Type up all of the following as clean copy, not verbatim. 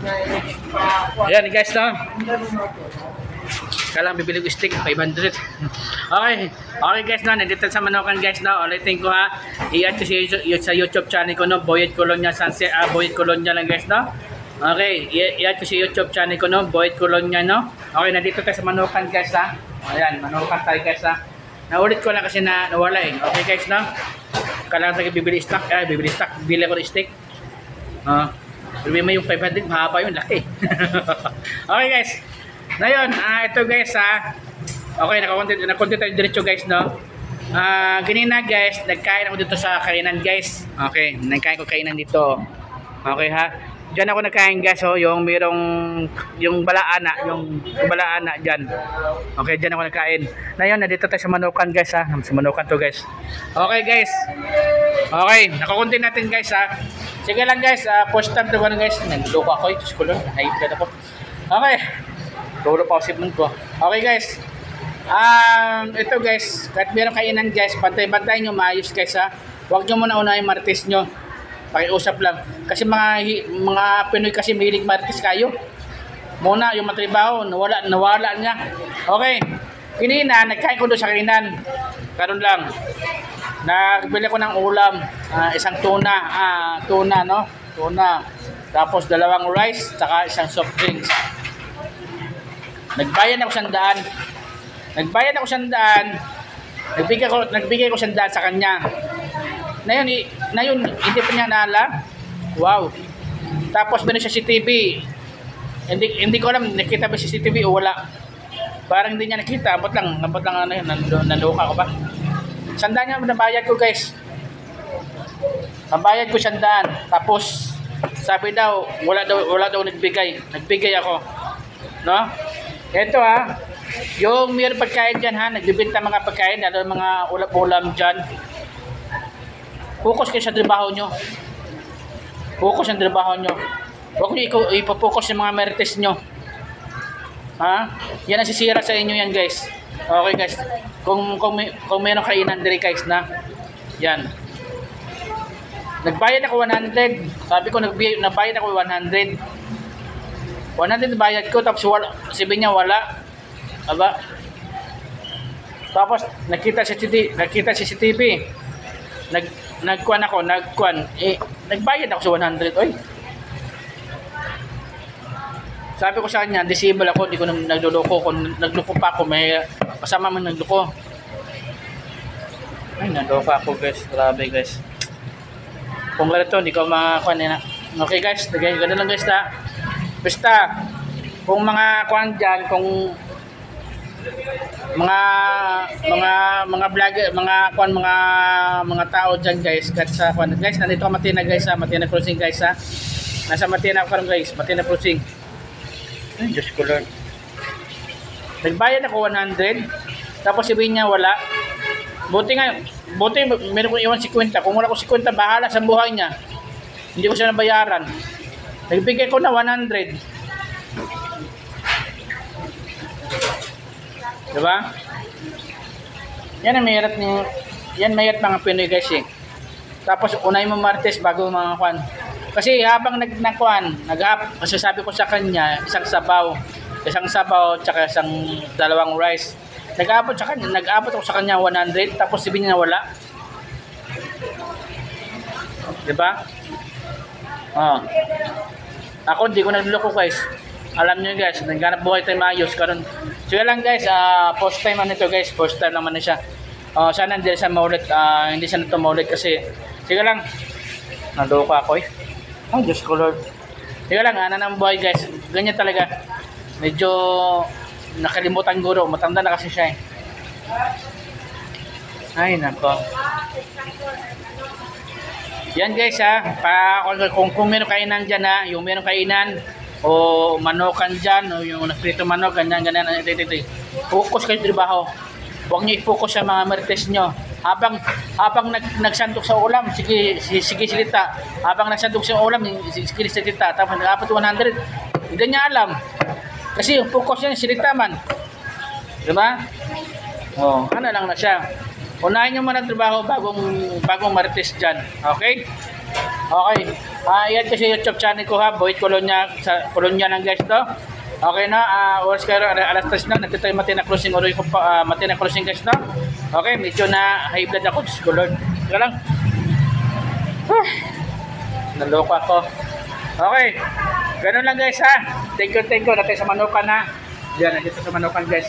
Ayan guys, no? Kailangan bibili ko steak, 500. Okay. Okay guys, no? Nandito sa Manokan guys, no? Ulitin ko ha. I-add ko sa YouTube channel ko, no? Boyet Colonia Sunset, Boyet Colonia lang guys, no? Okay. I-add ko sa YouTube channel ko, no? Boyet Colonia, no? Okay, nandito tayo sa Manokan guys, ha? Ayan, Manokan tayo guys, ha? Naulit ko lang kasi na nawala eh. Okay guys, no? Kailangan tayo bibili stock. Bili ko ng steak. Sabi mo yung 500, mahaba yun, laki. Okay guys. Ngayon, ito guys ha. Okay, nakakontent tayo diretso guys, no? Ganina guys, nagkain ako dito sa kainan guys. Okay, nagkain ko kainan dito. Okay ha. Diyan ako nagkain guys, oh, yung balaana, yung balaana diyan. Okay, diyan ako nagkain. Ngayon, nandito tayo sa Manokan guys ha. Sa Manokan to guys. Okay guys. Okay, nakakontent natin guys ha. Sige lang guys, post time to guys. Nandito ako, ito ko lang, hype ka ako. Okay. Tulo pa ako ko. Okay guys. Ito guys, kahit meron kainan guys, bantay-bantay nyo, maayos guys ha. Huwag nyo muna unahin martes nyo. Pakiusap lang. Kasi mga Pinoy kasi mahilig martes kayo. Muna yung matribaho, nawala niya. Okay. Kinina, nagkain ko doon sa kainan. Karon lang. Nagbili ko ng ulam, isang tuna, no? Tuna. Tapos 2 rice, saka isang soft drinks. Nagbayad ako 100. Nagbigay ko 100 sa kanya. Na yun, hindi pa niya naalam. Wow. Tapos meron siya CCTV. Hindi ko alam, nakita ba CCTV o wala. Parang hindi niya nakita. Abot lang ano yun, naluka ko ba? 100 niya nabayad ko guys. Nabayad ko 100. Tapos sabi daw, wala daw nagbigay. Nagbigay ako. No? Ito ha, yung mayroong pagkain dyan ha, nagbibenta mga pagkain, lalo mga ulam-ulam dyan. Focus kayo sa trabaho nyo. Focus ang trabaho nyo. Huwag nyo ipapokus sa mga merites nyo. Ha? Yan ang sisira sa inyo yan guys. Okay guys. Kung mayroong kainan diri guys na. Yan. Nagbayad ako 100. Sabi ko nagbayad ako 100. 100 bayad ko, tapos sabi niya wala. Aba. Tapos nakita si CCTV. Nagbayad ako sa 100. Oy. Sabi ko sa kanya, disable ako, hindi ko nagluloko. Kung nagluloko pa ako, may kasama man nagluloko. Ay, nagluloko ako guys. Grabe guys. Kung ganito, hindi ko makakuha na. Okay guys, ganun lang guys ta. Basta, kung mga kuan dyan, kung mga vlogger, mga tao dyan guys, sa kuan guys, nandito ka Matina guys ha, Matina Crossing guys ha. Nasa Matina ako guys, Matina Crossing. Ay, Diyos ko Lord. Nagbayad ako 100, tapos sabihin niya wala. Buti meron ko iwan 50. Kung wala ko 50, bahala sa buhay niya. Hindi ko siya nabayaran. Nagbigay ko na 100. Diba? Yan ang mahirap mga Pinoy guys eh. Tapos unay mo Martes bago mga kwan. Kasi habang masasabi ko sa kanya, isang sabaw tsaka isang 2 rice. Nag-abot ako sa kanya 100, tapos sabihin niya wala. Diba? Ako hindi ko nagluloko guys. Alam niyo guys, naghanap buhay tayo maayos karon. Sige lang guys, first time ito guys, first time naman na siya. Sana hindi siya maulit, hindi siya nito maulit kasi sige lang. Naloko ako eh. Oh, Diyos ko Lord. Sige lang, ng buhay guys. Ganyan talaga. Medyo nakalimutan guro, matanda na kasi siya eh. Ay nako. Yan guys ha, kung meron kainan dyan ha, yung meron kainan o manokan dyan o yung nagprito manok, ganyan, focus kayo sa trabaho. Huwag nyo i-focus sa mga marites nyo. Habang nagsandok sa ulam, sige silita. Habang nagsandok sa ulam, sige silita. Tapos nag-apat 100, hindi niya alam. Kasi yung focus niya, silita man. Diba? Ano lang na siya. Unahin nyo man ang trabaho bagong marites dyan. Okay? Okay. Yan kasi YouTube channel ko ha, Boyd Colonia, sa Colonia lang guys to. Okay na, oras kayo, alas 3 na, nagtitry matina closing, uloy ko pa, matina closing guys na. Okay, medyo na high blood ako, Diyos ko Lord. Teka lang. Naloko ako. Okay, ganun lang guys ha. Thank you, natin sa Manukan ha. Diyan, nandito sa Manukan guys.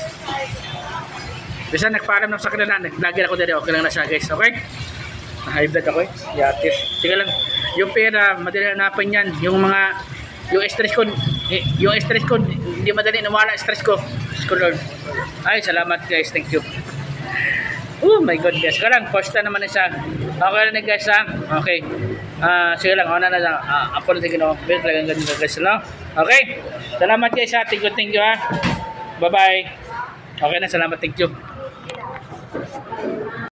Bisa nagpaalam ng sa kanila, nag-vlogger ako dito, okay lang na siya guys, okay? High blood ako yatis. Sige lang, yung pera, madali hanapin yan. Yung stress ko, hindi madali nawala stress ko. Lord. Ay, salamat guys, thank you. Oh my God guys, kalang posta naman isa. Okay lang guys ha, okay. Sige lang, na lang, upon the gino, wait lang ganun guys, no? Okay, salamat guys ha, thank you ha. Bye bye. Okay na, salamat, thank you.